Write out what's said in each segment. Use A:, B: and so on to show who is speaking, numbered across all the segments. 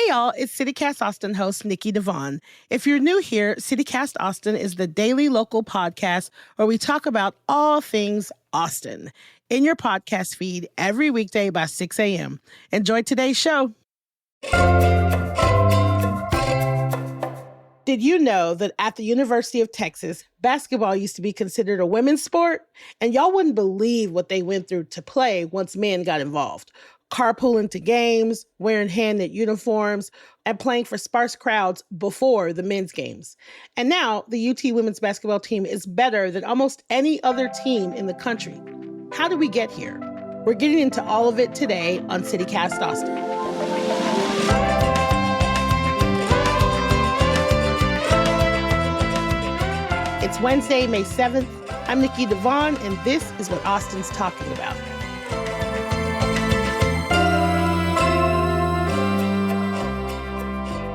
A: Hey y'all, it's CityCast Austin host Nikki Devon. If you're new here, CityCast Austin is the daily local podcast where we talk about all things Austin in your podcast feed every weekday by 6 a.m. Enjoy today's show. Did you know that at the University of Texas, basketball used to be considered a women's sport? And y'all wouldn't believe what they went through to play once men got involved. Carpooling to games, wearing hand-knit uniforms, and playing for sparse crowds before the men's games. And now, the UT women's basketball team is better than almost any other team in the country. How did we get here? We're getting into all of it today on CityCast Austin. It's Wednesday, May 7th. I'm Nikki Devon, and this is what Austin's talking about.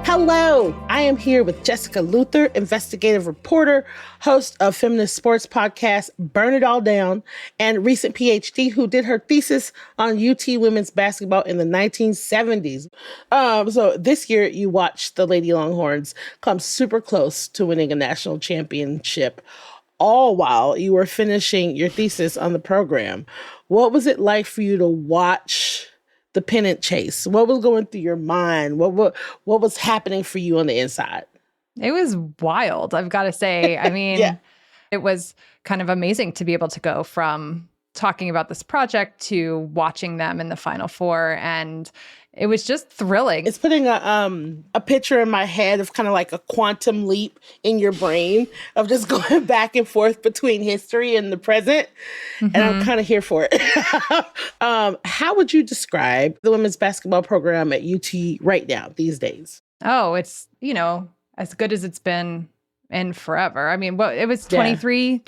A: Hello, I am here with Jessica Luther, investigative reporter, host of feminist sports podcast Burn It All Down, and recent PhD who did her thesis on UT women's basketball in the 1970s. So this year you watched the Lady Longhorns come super close to winning a national championship, all while you were finishing your thesis on the program. What was it like for you to watch the pennant chase? What was going through your mind? What was happening for you on the inside?
B: It was wild, I've got to say. I mean, yeah. It was kind of amazing to be able to go from talking about this project to watching them in the Final Four. And it was just thrilling.
A: It's putting a picture in my head of kind of like a quantum leap in your brain of just going back and forth between history and the present. Mm-hmm. And I'm kind of here for it. How would you describe the women's basketball program at UT right now, these days?
B: Oh, it's, as good as it's been in forever. I mean, it was 23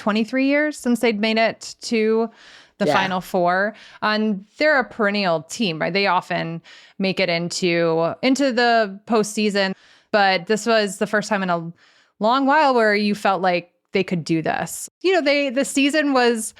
B: years since they'd made it to the Final Four. And they're a perennial team, right? They often make it into the postseason. But this was the first time in a long while where you felt like they could do this. The season was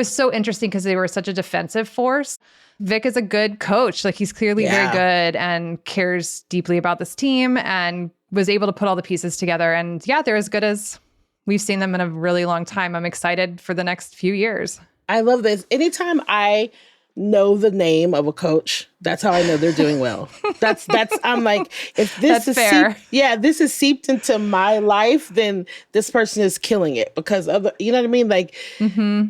B: so interesting because they were such a defensive force. Vic is a good coach. Like, he's clearly very good and cares deeply about this team and was able to put all the pieces together. And they're as good as we've seen them in a really long time. I'm excited for the next few years.
A: I love this. Anytime I know the name of a coach, that's how I know they're doing well. That's I'm like, if this is fair. This is seeped into my life, then this person is killing it because of you know what I mean? Like,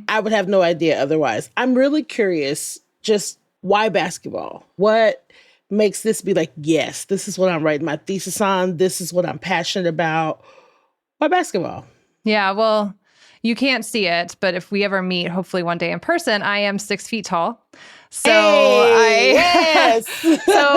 A: I would have no idea otherwise. I'm really curious, just why basketball? What makes this be like, yes, this is what I'm writing my thesis on. This is what I'm passionate about. Why basketball?
B: Yeah, well, you can't see it, but if we ever meet, hopefully one day in person, I am 6 feet tall. So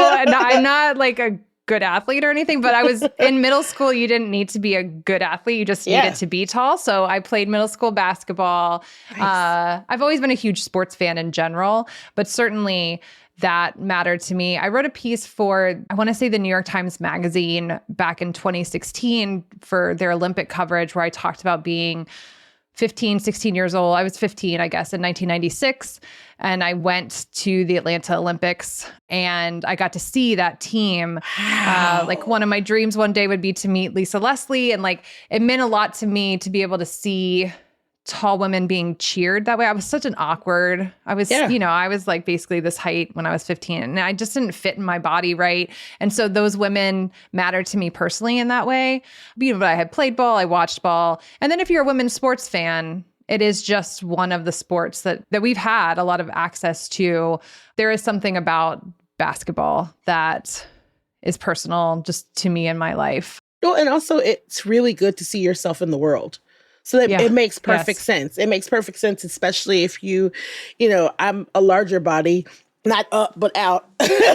B: I'm not like a good athlete or anything, but I was in middle school. You didn't need to be a good athlete. You just needed to be tall. So I played middle school basketball. Nice. I've always been a huge sports fan in general, but certainly that mattered to me. I wrote a piece for, I want to say, the New York Times Magazine back in 2016 for their Olympic coverage, where I talked about being 15, 16 years old. I was 15, I guess, in 1996. And I went to the Atlanta Olympics and I got to see that team.
A: Wow.
B: Like, one of my dreams one day would be to meet Lisa Leslie. And like, it meant a lot to me to be able to see tall women being cheered that way. I was such an awkward, I was like basically this height when I was 15 and I just didn't fit in my body right. And so those women mattered to me personally in that way. But I had played ball, I watched ball. And then if you're a women's sports fan, it is just one of the sports that we've had a lot of access to. There is something about basketball that is personal just to me in my life.
A: Well, and also it's really good to see yourself in the world. So that it makes perfect sense. It makes perfect sense, especially if I'm a larger body, not up, but out.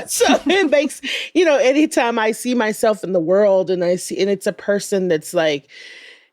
A: So it makes, anytime I see myself in the world and it's a person that's like,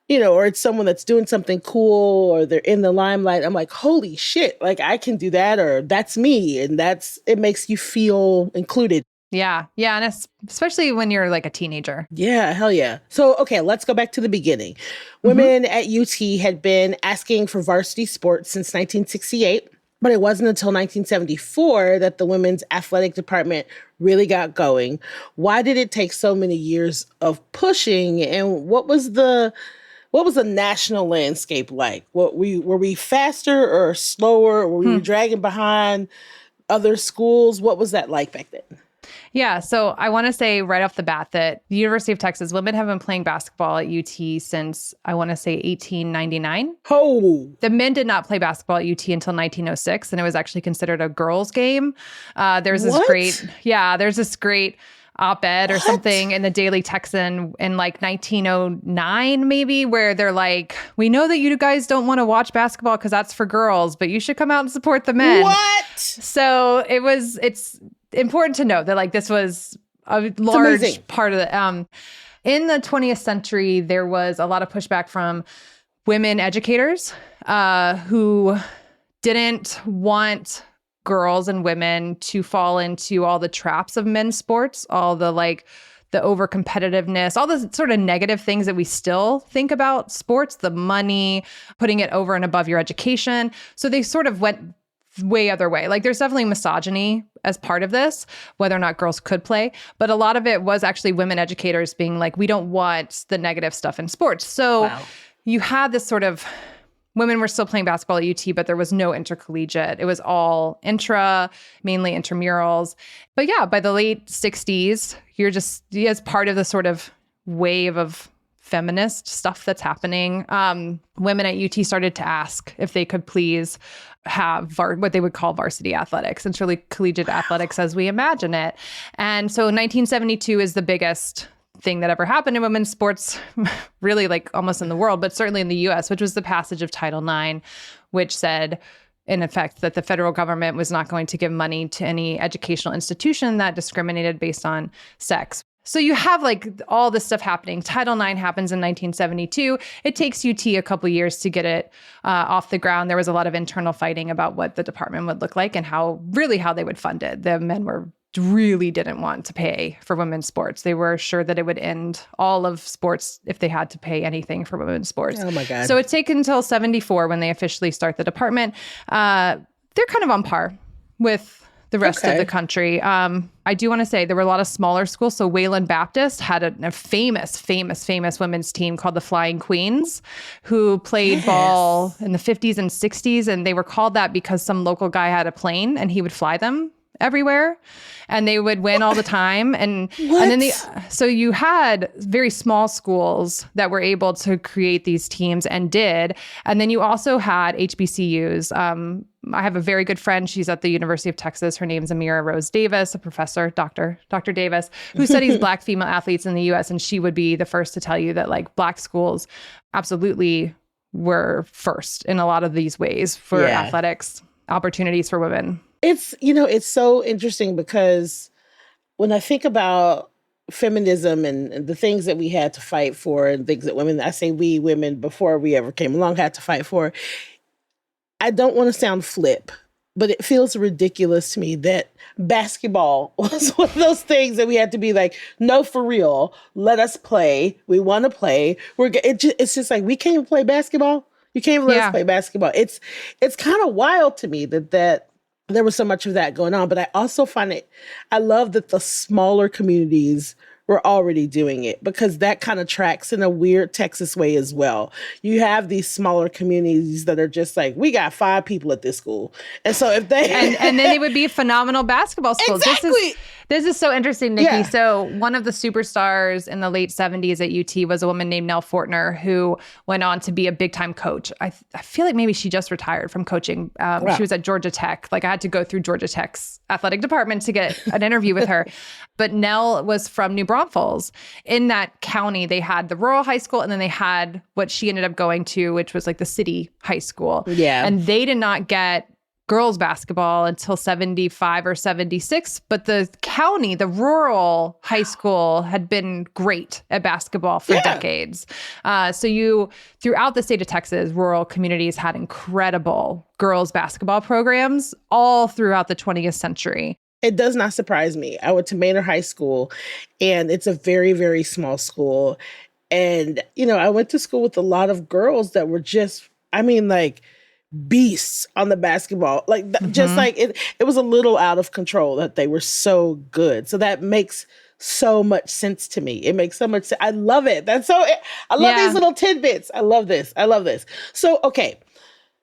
A: or it's someone that's doing something cool or they're in the limelight, I'm like, holy shit, like I can do that, or that's me. And it makes you feel included.
B: Yeah. Yeah. And especially when you're like a teenager.
A: Yeah. Hell yeah. So, okay, let's go back to the beginning. Women at UT had been asking for varsity sports since 1968. But it wasn't until 1974 that the women's athletic department really got going. Why did it take so many years of pushing? And what was the national landscape like? Were we faster or slower? Were we dragging behind other schools? What was that like back then?
B: Yeah, so I want to say right off the bat that the University of Texas women have been playing basketball at UT since, I want to say, 1899.
A: Oh.
B: The men did not play basketball at UT until 1906, and it was actually considered a girls' game. There's this great op-ed or something in the Daily Texan in like 1909 maybe, where they're like, we know that you guys don't want to watch basketball because that's for girls, but you should come out and support the men.
A: What?
B: So it's important to note that like this was a large part of the in the 20th century, there was a lot of pushback from women educators who didn't want girls and women to fall into all the traps of men's sports, all the like the over competitiveness, all the sort of negative things that we still think about sports, the money, putting it over and above your education. So they sort of went way other way. Like there's definitely misogyny as part of this, whether or not girls could play. But a lot of it was actually women educators being like, we don't want the negative stuff in sports. So you had this sort of, women were still playing basketball at UT, but there was no intercollegiate. It was all mainly intramurals. But yeah, by the late 60s, you're just as part of the sort of wave of feminist stuff that's happening. Women at UT started to ask if they could please have what they would call varsity athletics, and truly collegiate athletics as we imagine it. And so 1972 is the biggest thing that ever happened in women's sports, really like almost in the world, but certainly in the US, which was the passage of Title IX, which said, in effect, that the federal government was not going to give money to any educational institution that discriminated based on sex. So you have like all this stuff happening. Title IX happens in 1972. It takes UT a couple years to get it off the ground. There was a lot of internal fighting about what the department would look like and how they would fund it. The men really didn't want to pay for women's sports. They were sure that it would end all of sports if they had to pay anything for women's sports.
A: Oh my God.
B: So it's taken until 74 when they officially start the department. They're kind of on par with the rest of the country. I do want to say there were a lot of smaller schools. So Wayland Baptist had a famous women's team called the Flying Queens, who played ball in the 50s and 60s. And they were called that because some local guy had a plane and he would fly them everywhere, and they would win all the time. And then so you had very small schools that were able to create these teams and did. And then you also had HBCUs. I have a very good friend. She's at the University of Texas. Her name's Amira Rose Davis, a professor, Dr. Davis, who studies Black female athletes in the U.S. And she would be the first to tell you that like Black schools absolutely were first in a lot of these ways for athletics opportunities for women.
A: It's so interesting because when I think about feminism and the things that we had to fight for and things that I say we women before we ever came along had to fight for, I don't want to sound flip, but it feels ridiculous to me that basketball was one of those things that we had to be like, no, for real, let us play. We want to play. It's just like, we can't even play basketball. You can't even let us play basketball. It's kind of wild to me that there was so much of that going on. But I also I love that the smaller communities were already doing it, because that kind of tracks in a weird Texas way as well. You have these smaller communities that are just like, we got 5 people at this school. And so if they...
B: and then they would be phenomenal basketball schools.
A: Exactly.
B: This is so interesting, Nikki. Yeah. So one of the superstars in the late 70s at UT was a woman named Nell Fortner, who went on to be a big-time coach. I feel like maybe she just retired from coaching. She was at Georgia Tech. Like I had to go through Georgia Tech's athletic department to get an interview with her. But Nell was from New Braunfels. In that county, they had the rural high school, and then they had what she ended up going to, which was like the city high school.
A: Yeah.
B: And they did not get girls basketball until 75 or 76. But the county, the rural high school, had been great at basketball for decades. So throughout the state of Texas, rural communities had incredible girls basketball programs all throughout the 20th century.
A: It does not surprise me. I went to Manor High School, and it's a very, very small school. And, I went to school with a lot of girls that were just, beasts on the basketball. Like just like it was a little out of control that they were so good. So that makes so much sense to me. It makes so much sense. I love it. I love these little tidbits. I love this. So, okay.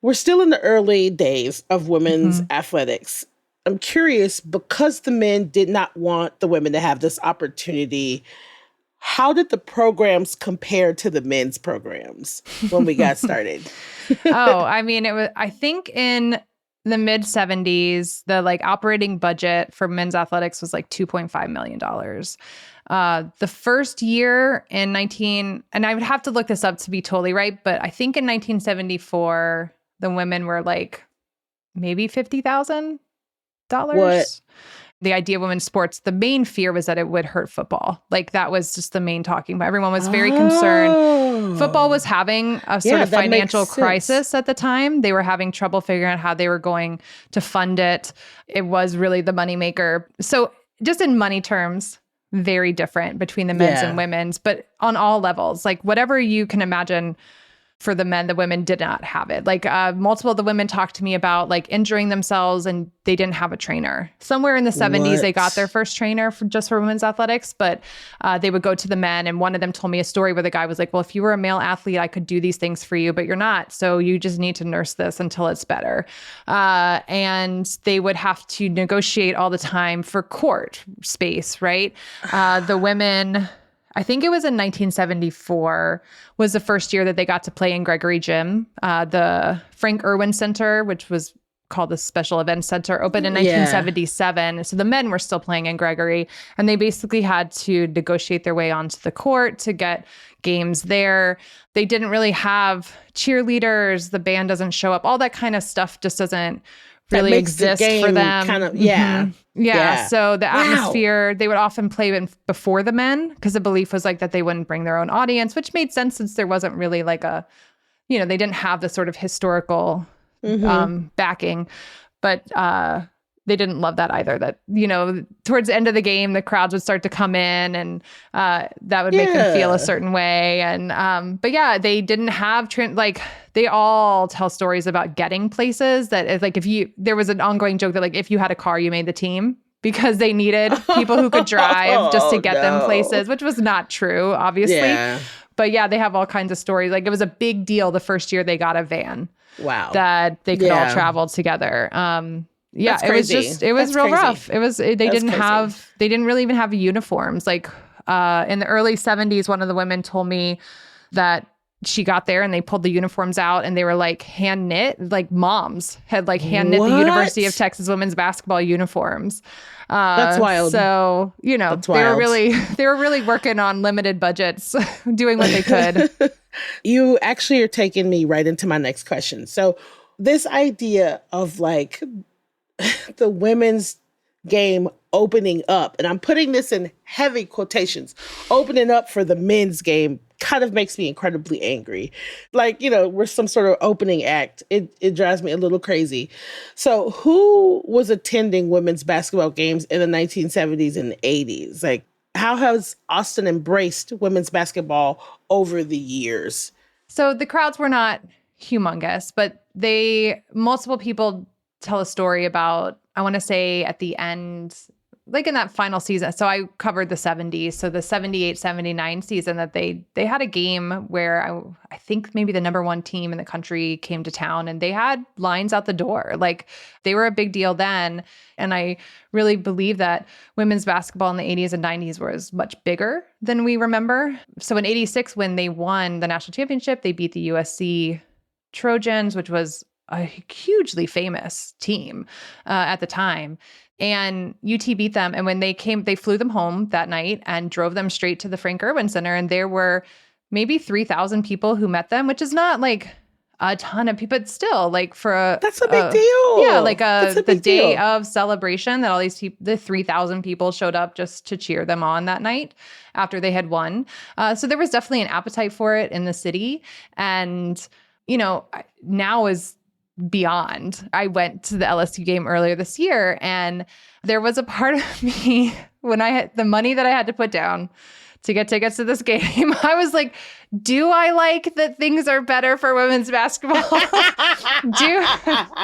A: We're still in the early days of women's athletics. I'm curious, because the men did not want the women to have this opportunity, how did the programs compare to the men's programs when we got started?
B: I mean, I think in the mid 70s, the like operating budget for men's athletics was like $2.5 million. The first year and I would have to look this up to be totally right, but I think in 1974, the women were like maybe $50,000.
A: What?
B: The idea of women's sports, the main fear was that it would hurt football. Like that was just the main talking about. Everyone was very concerned. Football was having a sort of financial crisis at the time. They were having trouble figuring out how they were going to fund it. It was really the moneymaker. So just in money terms, very different between the men's and women's, but on all levels, like whatever you can imagine. For the men, the women did not have it. Like multiple of the women talked to me about like injuring themselves and they didn't have a trainer. Somewhere in the 70s, they got their first trainer for women's athletics, but they would go to the men. And one of them told me a story where the guy was like, well, if you were a male athlete, I could do these things for you, but you're not. So you just need to nurse this until it's better. And they would have to negotiate all the time for court space, right? The women... I think it was in 1974 was the first year that they got to play in Gregory Gym. The Frank Erwin Center, which was called the Special Events Center, opened in 1977. So the men were still playing in Gregory, and they basically had to negotiate their way onto the court to get games there. They didn't really have cheerleaders. The band doesn't show up. All that kind of stuff just doesn't really exist for them.
A: Kind of,
B: Yeah. So the atmosphere, they would often play before the men because the belief was like that they wouldn't bring their own audience, which made sense since there wasn't really like they didn't have the sort of historical backing. But they didn't love that either. That, towards the end of the game, the crowds would start to come in and that would make them feel a certain way. And but yeah, they didn't have they all tell stories about getting places that is like there was an ongoing joke that like if you had a car, you made the team because they needed people who could drive just to get them places, which was not true, obviously. Yeah. But yeah, they have all kinds of stories. Like it was a big deal the first year they got a van.
A: Wow.
B: That they could all travel together. Yeah, it was real rough. They didn't really even have uniforms. Like in the early 70s, one of the women told me that she got there and they pulled the uniforms out and they were like hand knit, like moms had like hand knit the University of Texas women's basketball uniforms.
A: That's wild.
B: So, they were really working on limited budgets, doing what they could.
A: You actually are taking me right into my next question. So this idea of like the women's game opening up, and I'm putting this in heavy quotations, opening up for the men's game kind of makes me incredibly angry. Like, we're some sort of opening act. It drives me a little crazy. So who was attending women's basketball games in the 1970s and 80s? Like, how has Austin embraced women's basketball over the years?
B: So the crowds were not humongous, but multiple people tell a story about, I want to say at the end, like in that final season. So I covered the 70s. So the 78-79 season that they had a game where I think maybe the number one team in the country came to town and they had lines out the door. Like they were a big deal then. And I really believe that women's basketball in the 80s and 90s was much bigger than we remember. So in 86, when they won the national championship, they beat the USC Trojans, which was a hugely famous team at the time. And UT beat them. And when they came, they flew them home that night and drove them straight to the Frank Erwin Center. And there were maybe 3,000 people who met them, which is not like a ton of people, but still like
A: that's a big deal.
B: Yeah. Like the day of celebration that all these people, the 3,000 people showed up just to cheer them on that night after they had won. So there was definitely an appetite for it in the city. And, now is beyond. I went to the LSU game earlier this year, and there was a part of me when I had the money that I had to put down to get tickets to this game, I was like, do I like that things are better for women's basketball?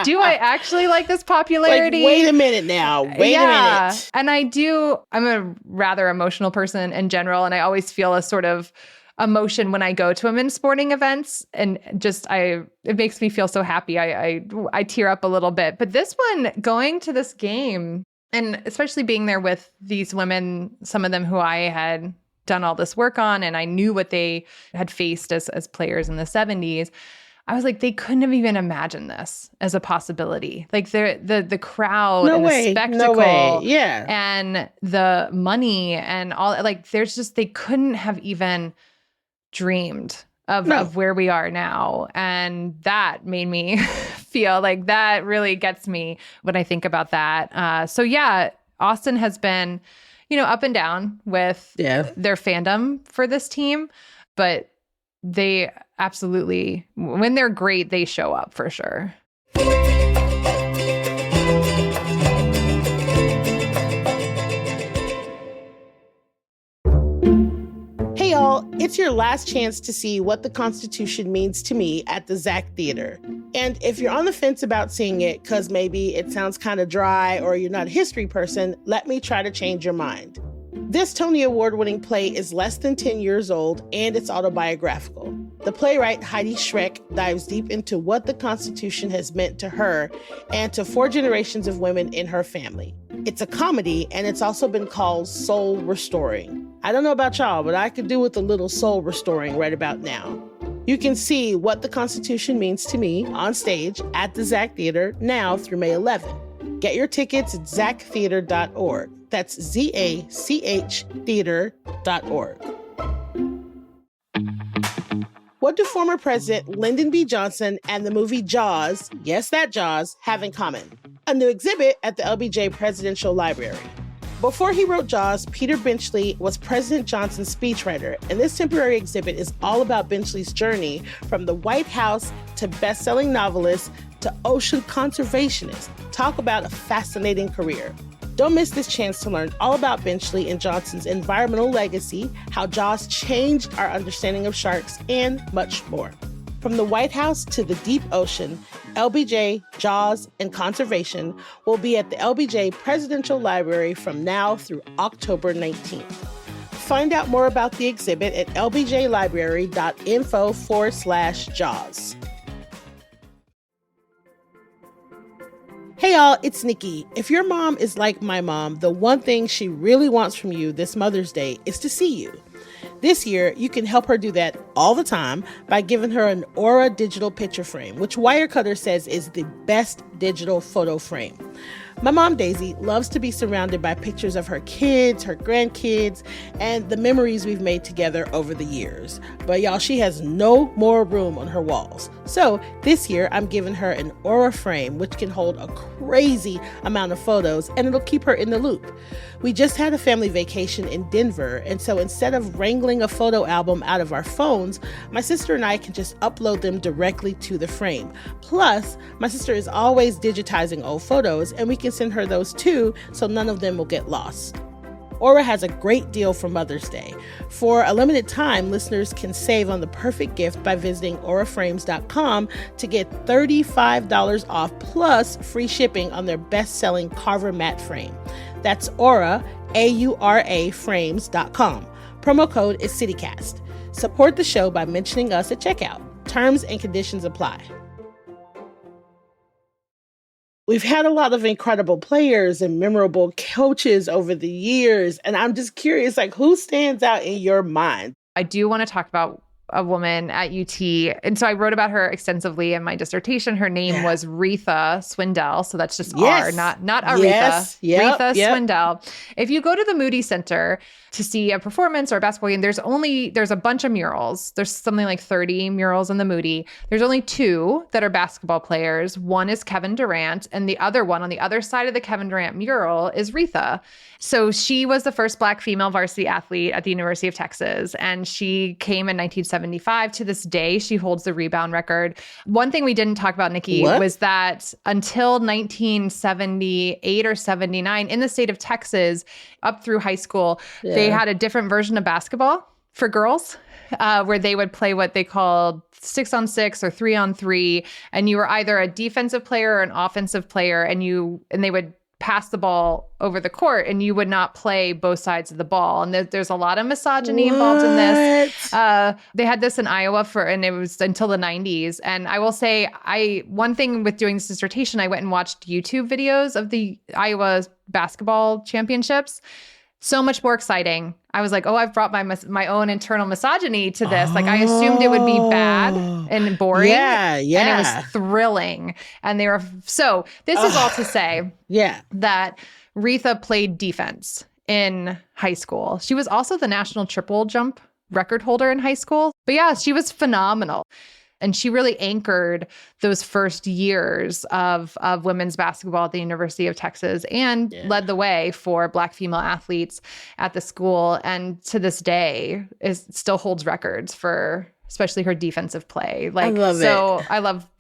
B: do I actually like this popularity?
A: Like, wait a minute now. Wait a minute.
B: And I'm a rather emotional person in general, and I always feel a sort of emotion when I go to women's sporting events, and it makes me feel so happy. I tear up a little bit. But this one, going to this game, and especially being there with these women, some of them who I had done all this work on, and I knew what they had faced as players in the 70s. I was like, they couldn't have even imagined this as a possibility. Like the crowd and the spectacle and the money and all, like they couldn't have even dreamed of where we are now. And that made me feel like that really gets me when I think about that. So yeah, Austin has been, up and down with their fandom for this team, but they absolutely, when they're great, they show up for sure.
A: Hey y'all, it's your last chance to see What the Constitution Means to Me at the Zach Theater. And if you're on the fence about seeing it because maybe it sounds kind of dry or you're not a history person, let me try to change your mind. This Tony Award-winning play is less than 10 years old and it's autobiographical. The playwright Heidi Schreck dives deep into what the Constitution has meant to her and to 4 generations of women in her family. It's a comedy and it's also been called soul restoring. I don't know about y'all, but I could do with a little soul restoring right about now. You can see What the Constitution Means to Me on stage at the Zach Theater now through May 11. Get your tickets at zachtheater.org. That's ZACH theater.org. What do former President Lyndon B. Johnson and the movie Jaws, yes, that Jaws, have in common? A new exhibit at the LBJ Presidential Library. Before he wrote Jaws, Peter Benchley was President Johnson's speechwriter, and this temporary exhibit is all about Benchley's journey from the White House to best-selling novelist to ocean conservationist. Talk about a fascinating career. Don't miss this chance to learn all about Benchley and Johnson's environmental legacy, how Jaws changed our understanding of sharks, and much more. From the White House to the deep ocean, LBJ, Jaws, and Conservation will be at the LBJ Presidential Library from now through October 19th. Find out more about the exhibit at lbjlibrary.info/Jaws. Hey y'all, it's Nikki. If your mom is like my mom, the one thing she really wants from you this Mother's Day is to see you. This year, you can help her do that all the time by giving her an Aura digital picture frame, which Wirecutter says is the best digital photo frame. My mom, Daisy, loves to be surrounded by pictures of her kids, her grandkids, and the memories we've made together over the years. But y'all, she has no more room on her walls. So this year, I'm giving her an Aura frame, which can hold a crazy amount of photos, and it'll keep her in the loop. We just had a family vacation in Denver, and so instead of wrangling a photo album out of our phones, my sister and I can just upload them directly to the frame. Plus, my sister is always digitizing old photos, and we can send her those too, so none of them will get lost. Aura has a great deal for Mother's Day. For a limited time, listeners can save on the perfect gift by visiting auraframes.com to get $35 off plus free shipping on their best-selling Carver matte frame. That's Aura, A-U-R-A, frames.com. Promo code is CityCast. Support the show by mentioning us at checkout. Terms and conditions apply. We've had a lot of incredible players and memorable coaches over the years, and I'm just curious, like, who stands out in your mind?
B: I do want to talk about a woman at UT. And so I wrote about her extensively in my dissertation. Her name was Retha Swindell. So that's just R, not Aretha.
A: Yes.
B: Retha Swindell. If you go to the Moody Center to see a performance or a basketball game, there's a bunch of murals. There's something like 30 murals in the Moody. There's only 2 that are basketball players. One is Kevin Durant, and the other one on the other side of the Kevin Durant mural is Retha. So she was the first Black female varsity athlete at the University of Texas, and she came in 1970 75. To this day, she holds the rebound record. One thing we didn't talk about, Nikki, was that until 1978 or 79, in the state of Texas, up through high school, they had a different version of basketball for girls, where they would play what they called 6-on-6 or 3-on-3. And you were either a defensive player or an offensive player, and they would pass the ball over the court, and you would not play both sides of the ball. And there's a lot of misogyny involved in this. They had this in Iowa and it was until the 90s. And I will say, one thing with doing this dissertation, I went and watched YouTube videos of the Iowa basketball championships. So much more exciting. I was like, oh, I've brought my own internal misogyny to this. Like, I assumed it would be bad and boring.
A: Yeah.
B: And it was thrilling. And they were, so this is all to say that Retha played defense in high school. She was also the national triple jump record holder in high school. But yeah, she was phenomenal. And she really anchored those first years of women's basketball at the University of Texas and led the way for Black female athletes at the school. And to this day, still holds records for especially her defensive play. I love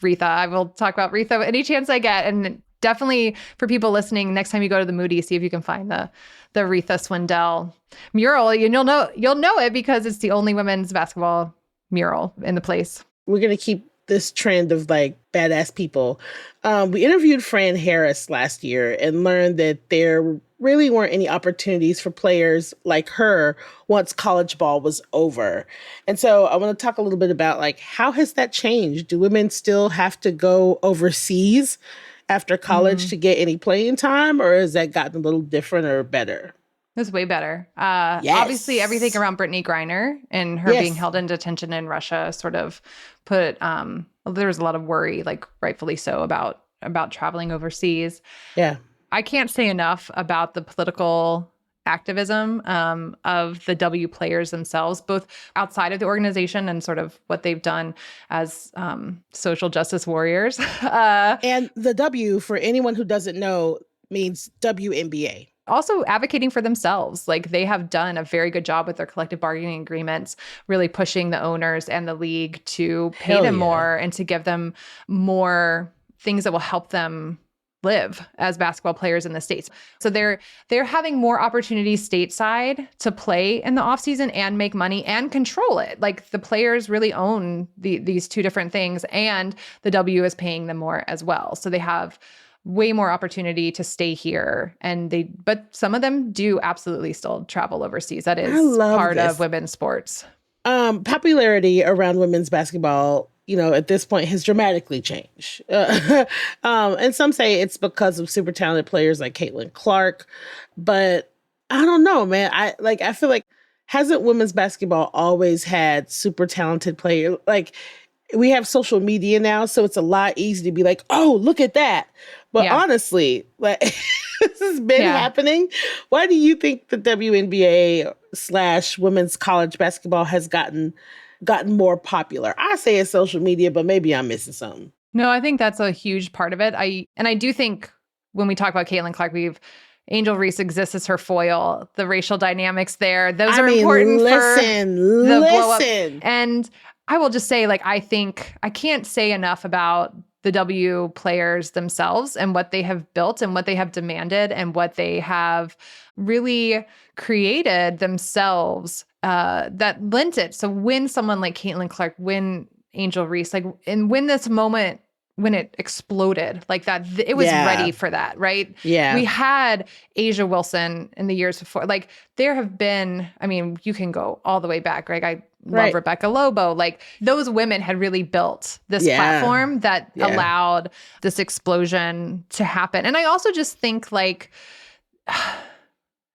B: Retha. I will talk about Retha any chance I get. And definitely for people listening, next time you go to the Moody, see if you can find the Retha Swindell mural. And you'll know it because it's the only women's basketball mural in the place.
A: We're going to keep this trend of like badass people. We interviewed Fran Harris last year and learned that there really weren't any opportunities for players like her once college ball was over. And so I want to talk a little bit about like, how has that changed? Do women still have to go overseas after college to get any playing time, or has that gotten a little different or better?
B: It was way better. Obviously, everything around Brittany Griner and her being held in detention in Russia sort of put, there was a lot of worry, like rightfully so, about traveling overseas.
A: Yeah.
B: I can't say enough about the political activism of the W players themselves, both outside of the organization and sort of what they've done as social justice warriors.
A: And the W, for anyone who doesn't know, means WNBA.
B: Also advocating for themselves. Like, they have done a very good job with their collective bargaining agreements, really pushing the owners and the league to pay them more and to give them more things that will help them live as basketball players in the States. So they're having more opportunities stateside to play in the offseason and make money and control it. Like, the players really own these two different things, and the W is paying them more as well. So they have way more opportunity to stay here. But some of them do absolutely still travel overseas. That is part of women's sports.
A: Popularity around women's basketball, at this point has dramatically changed. And some say it's because of super talented players like Caitlin Clark, but I don't know, man. I feel like, hasn't women's basketball always had super talented players? Like, we have social media now, so it's a lot easier to be like, oh, look at that. But honestly, like, this has been happening. Why do you think the WNBA / women's college basketball has gotten more popular? I say it's social media, but maybe I'm missing something.
B: No, I think that's a huge part of it. I do think when we talk about Caitlin Clark, Angel Reese exists as her foil. The racial dynamics there, those are important for the blow up. And I will just say, like, I think I can't say enough about the W players themselves and what they have built and what they have demanded and what they have really created themselves that lent it. So when someone like Caitlin Clark, when Angel Reese, and when this moment, when it exploded like that, it was ready for that, right?
A: Yeah.
B: We had A'ja Wilson in the years before. Like, there have been, you can go all the way back, right? I love Rebecca Lobo. Like, those women had really built this platform that allowed this explosion to happen. And I also just think, like,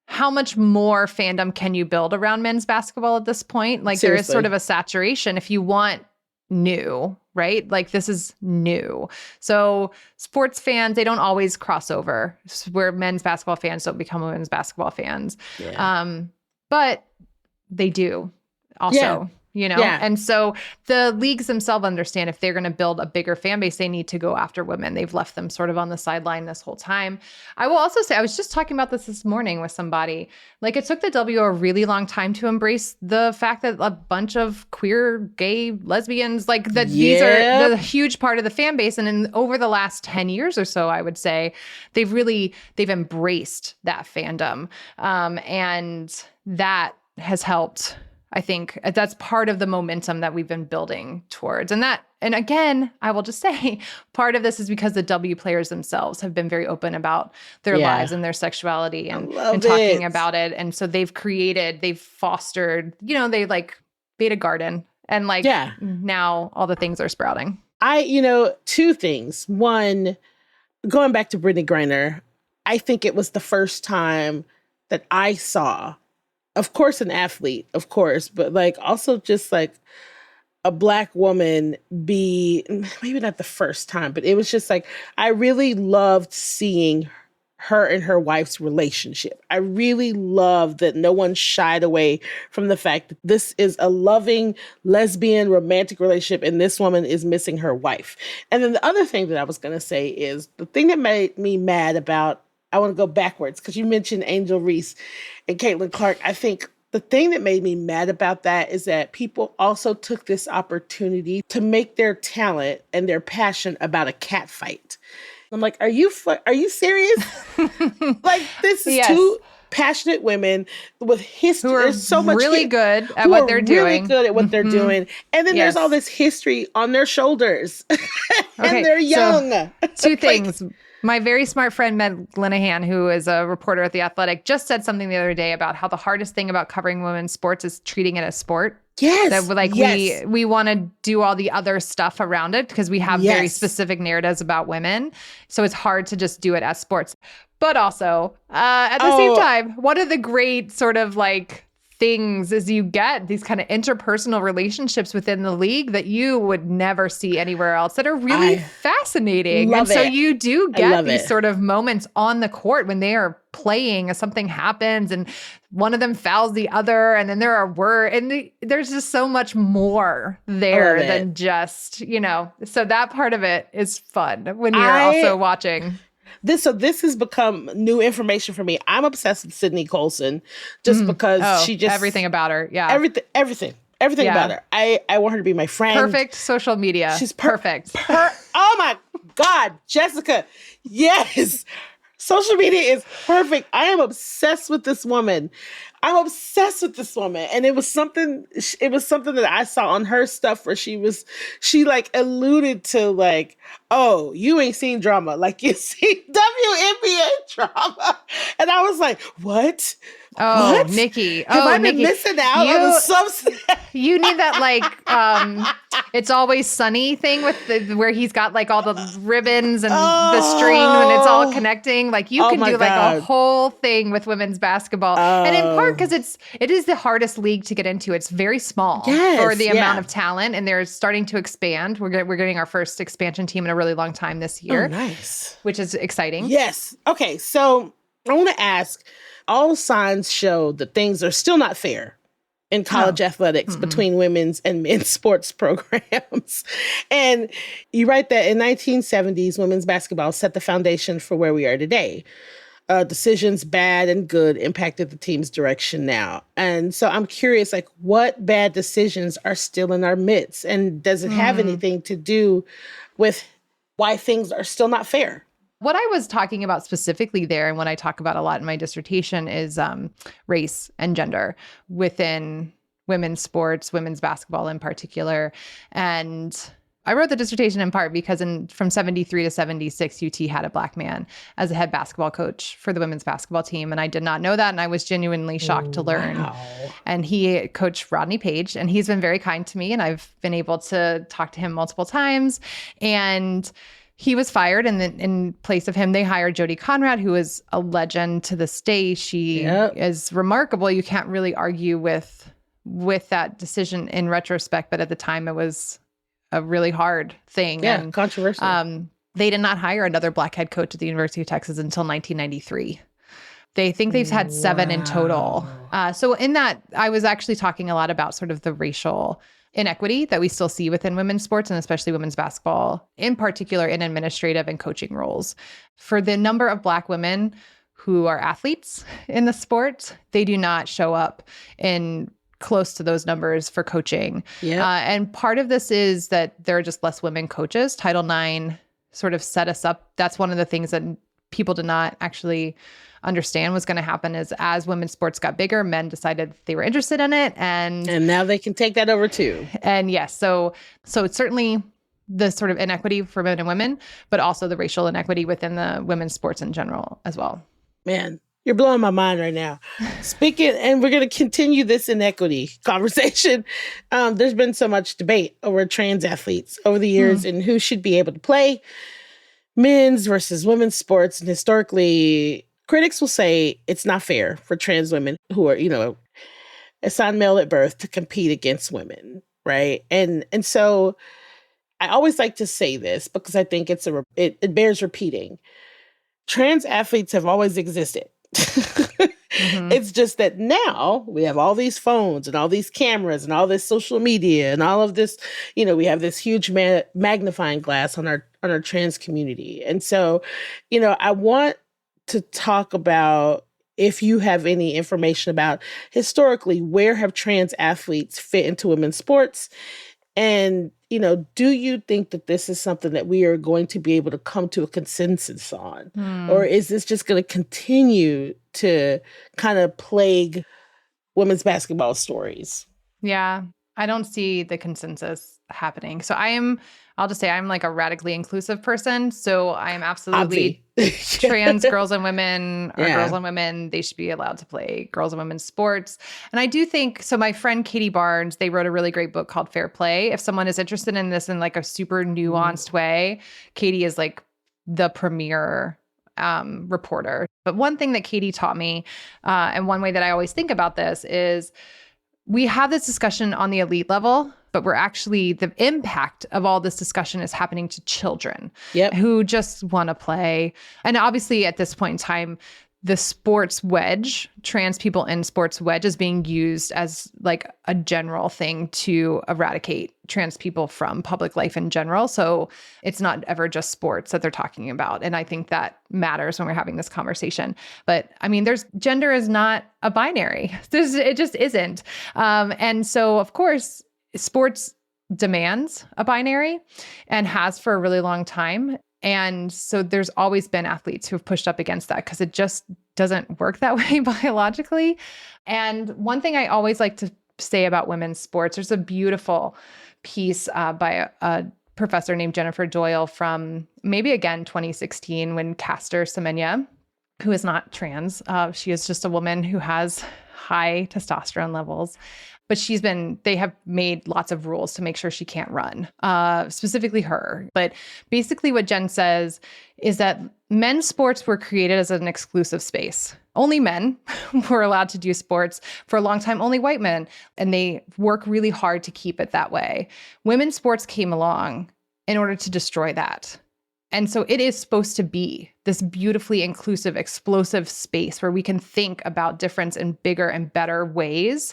B: how much more fandom can you build around men's basketball at this point? Like, there is sort of a saturation if you want new, right? Like, this is new. So sports fans, they don't always cross over, where men's basketball fans don't become women's basketball fans. But they do also, you know?
A: Yeah.
B: And so the leagues themselves understand if they're going to build a bigger fan base, they need to go after women. They've left them sort of on the sideline this whole time. I will also say, I was just talking about this morning with somebody. Like, it took the W a really long time to embrace the fact that a bunch of queer, gay, lesbians, like that these are the huge part of the fan base. And over the last 10 years or so, I would say, they've embraced that fandom. And that has helped. I think that's part of the momentum that we've been building towards. And again, I will just say part of this is because the W players themselves have been very open about their lives and their sexuality and talking about it. And so they've fostered, they like made a garden and now all the things are sprouting.
A: Two things. One, going back to Brittney Griner, I think it was the first time that I saw, of course, an athlete, of course, but like also just like a Black woman be, maybe not the first time, but it was just like, I really loved seeing her and her wife's relationship. I really loved that no one shied away from the fact that this is a loving lesbian romantic relationship and this woman is missing her wife. And then the other thing that I was going to say is the thing that made me mad about, I want to go backwards because you mentioned Angel Reese and Caitlin Clark. I think the thing that made me mad about that is that people also took this opportunity to make their talent and their passion about a cat fight. I'm like, are you serious? Like, this is two passionate women with history.
B: Who are
A: so much
B: really good at what they're doing.
A: Really good at what they're doing. And then there's all this history on their shoulders. And they're young.
B: So, two things. My very smart friend, Meg Linehan, who is a reporter at The Athletic, just said something the other day about how the hardest thing about covering women's sports is treating it as sport.
A: Yes.
B: That we want to do all the other stuff around it because we have very specific narratives about women. So it's hard to just do it as sports. But also, at the same time, one of the great sort of like things is you get these kind of interpersonal relationships within the league that you would never see anywhere else that are really fascinating. And so you do get these sort of moments on the court when they are playing and something happens and one of them fouls the other and then there are words and there's just so much more there than just, so that part of it is fun when you're also watching.
A: This has become new information for me. I'm obsessed with Sydney Colson just because she just...
B: Everything about her. Yeah.
A: Everything about her. I want her to be my friend.
B: Perfect social media. She's perfect.
A: Oh my God, Jessica. Yes. Social media is perfect. I am obsessed with this woman. And it was something that I saw on her stuff where she like alluded to like, oh, you ain't seen drama. Like you see WNBA drama. And I was like, what?
B: Oh,
A: what?
B: Nikki.
A: Have I been missing out on the substance?
B: You need that like It's Always Sunny thing with where he's got like all the ribbons and the string and it's all connecting. Like you can do like a whole thing with women's basketball. And in part because it is the hardest league to get into. It's very small for the amount of talent and they're starting to expand. We're getting our first expansion team in a really long time this year.
A: Oh, nice.
B: Which is exciting.
A: Yes. Okay. So I want to ask, all signs show that things are still not fair in college athletics between women's and men's sports programs. And you write that in 1970s, women's basketball set the foundation for where we are today. Decisions, bad and good, impacted the team's direction now. And so I'm curious, like, what bad decisions are still in our midst? And does it have anything to do with why things are still not fair?
B: What I was talking about specifically there, and what I talk about a lot in my dissertation, is race and gender within women's sports, women's basketball in particular. And I wrote the dissertation in part because from 73 to 76, UT had a Black man as a head basketball coach for the women's basketball team. And I did not know that. And I was genuinely shocked to learn. Wow. And he coached Rodney Page, and he's been very kind to me. And I've been able to talk to him multiple times. And he was fired, and then in place of him, they hired Jody Conrad, who is a legend to this day. She is remarkable. You can't really argue with that decision in retrospect, but at the time, it was a really hard thing.
A: Yeah,
B: and
A: controversial.
B: They did not hire another Black head coach at the University of Texas until 1993. They think they've had 7 in total. So in that, I was actually talking a lot about sort of the racial inequity that we still see within women's sports and especially women's basketball, in particular in administrative and coaching roles. For the number of Black women who are athletes in the sport, they do not show up in close to those numbers for coaching. And part of this is that there are just less women coaches. Title IX sort of set us up. That's one of the things that people did not actually understand was going to happen, is as women's sports got bigger, men decided they were interested in it. And
A: now they can take that over too.
B: And yes, so it's certainly the sort of inequity for men and women, but also the racial inequity within the women's sports in general as well.
A: Man, you're blowing my mind right now. Speaking, and we're going to continue this inequity conversation. There's been so much debate over trans athletes over the years and who should be able to play men's versus women's sports. And historically, critics will say it's not fair for trans women who are, assigned male at birth to compete against women, right? And so I always like to say this because I think it bears repeating. Trans athletes have always existed. It's just that now we have all these phones and all these cameras and all this social media and all of this, we have this huge magnifying glass on our trans community. And so, I want to talk about, if you have any information about historically, where have trans athletes fit into women's sports? And, do you think that this is something that we are going to be able to come to a consensus on? Or is this just going to continue to kind of plague women's basketball stories?
B: Yeah, I don't see the consensus happening. So I'll just say I'm like a radically inclusive person. So I am absolutely trans girls and women or girls and women. They should be allowed to play girls and women's sports. And I do think, so my friend Katie Barnes, they wrote a really great book called Fair Play. If someone is interested in this in like a super nuanced way, Katie is like the premier reporter. But one thing that Katie taught me, and one way that I always think about this is, we have this discussion on the elite level, but the impact of all this discussion is happening to children who just want to play. And obviously at this point in time, the sports wedge, trans people in sports wedge, is being used as like a general thing to eradicate trans people from public life in general. So it's not ever just sports that they're talking about. And I think that matters when we're having this conversation. But I mean, gender is not a binary. It just isn't. And so of course, sports demands a binary and has for a really long time. And so there's always been athletes who have pushed up against that because it just doesn't work that way biologically. And one thing I always like to say about women's sports, there's a beautiful piece by a professor named Jennifer Doyle from maybe again 2016 when Caster Semenya, who is not trans, she is just a woman who has high testosterone levels. But they have made lots of rules to make sure she can't run, specifically her. But basically what Jen says is that men's sports were created as an exclusive space. Only men were allowed to do sports for a long time, only white men. And they work really hard to keep it that way. Women's sports came along in order to destroy that. And so it is supposed to be this beautifully inclusive, explosive space where we can think about difference in bigger and better ways.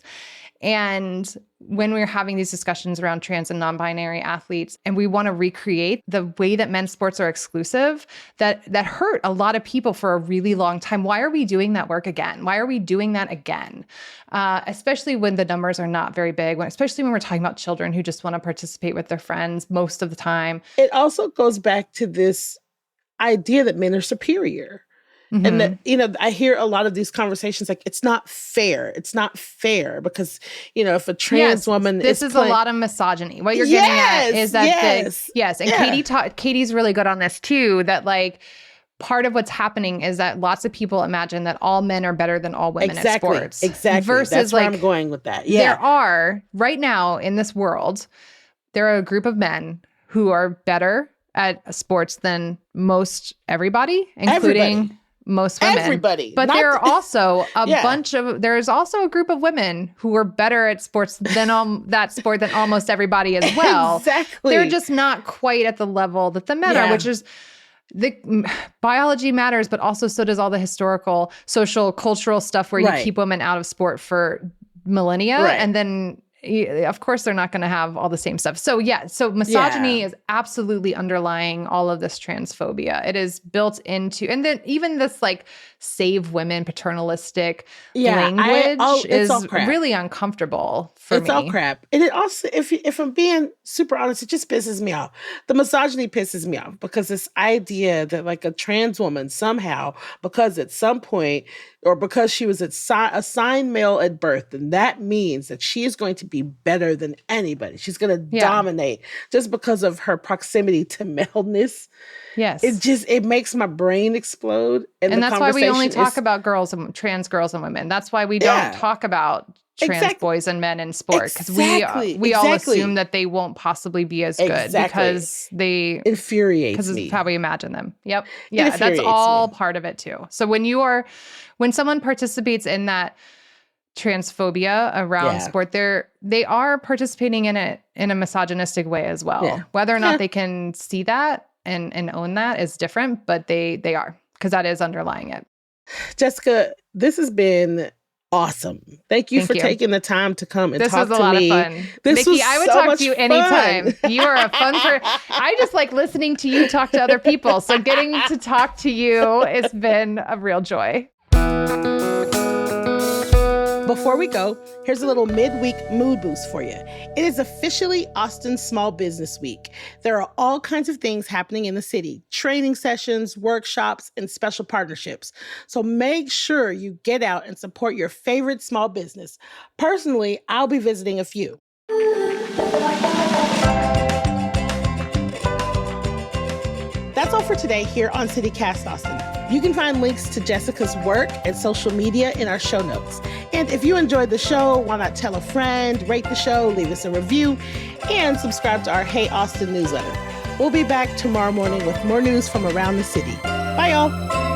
B: And when we're having these discussions around trans and non-binary athletes, and we want to recreate the way that men's sports are exclusive, that hurt a lot of people for a really long time. Why are we doing that work again? Why are we doing that again? Especially when the numbers are not very big, especially when we're talking about children who just want to participate with their friends most of the time.
A: It also goes back to this idea that men are superior. And that, I hear a lot of these conversations like, it's not fair. It's not fair because, if a trans woman
B: this is a lot of misogyny. What you're getting at is that And Katie's really good on this too, that like part of what's happening is that lots of people imagine that all men are better than all women at sports.
A: Exactly.
B: Versus
A: that's where I'm going with that. Yeah.
B: There are right now in this world, there are a group of men who are better at sports than most everybody, including most women.
A: Everybody.
B: But there are also there's also a group of women who are better at sports than almost everybody as well.
A: Exactly.
B: They're just not quite at the level that the men are, which is the biology matters, but also so does all the historical, social, cultural stuff where you keep women out of sport for millennia. And then of course they're not going to have all the same stuff. So so misogyny is absolutely underlying all of this transphobia. It is built into, and then even this like save women paternalistic language is really uncomfortable for me.
A: It's all crap. And it also, if I'm being super honest, it just pisses me off. The misogyny pisses me off because this idea that like a trans woman somehow, because at some point, or because she was assigned male at birth, then that means that she is going to be better than anybody. She's going to dominate just because of her proximity to maleness.
B: Yes.
A: It makes my brain explode.
B: And that's why we only talk about trans girls and women. That's why we don't talk about trans boys and men in sport, because we all assume that they won't possibly be as good because they
A: infuriate
B: because
A: me.
B: It's how we imagine them. Yep. Yeah, that's all part of it too. So when someone participates in that transphobia around sport, they are participating in it in a misogynistic way as well. Yeah. Whether or not they can see that and own that is different, but they are, because that is underlying it.
A: Jessica, this has been awesome. Thank you for taking the time to come and talk to me.
B: This was a lot of fun. Nikki, I would talk to you anytime. You are a fun person. I just like listening to you talk to other people. So getting to talk to you has been a real joy.
A: Before we go, here's a little midweek mood boost for you. It is officially Austin Small Business Week. There are all kinds of things happening in the city: training sessions, workshops, and special partnerships. So make sure you get out and support your favorite small business. Personally, I'll be visiting a few. That's all for today here on CityCast Austin. You can find links to Jessica's work and social media in our show notes. And if you enjoyed the show, why not tell a friend, rate the show, leave us a review, and subscribe to our Hey Austin newsletter. We'll be back tomorrow morning with more news from around the city. Bye, y'all.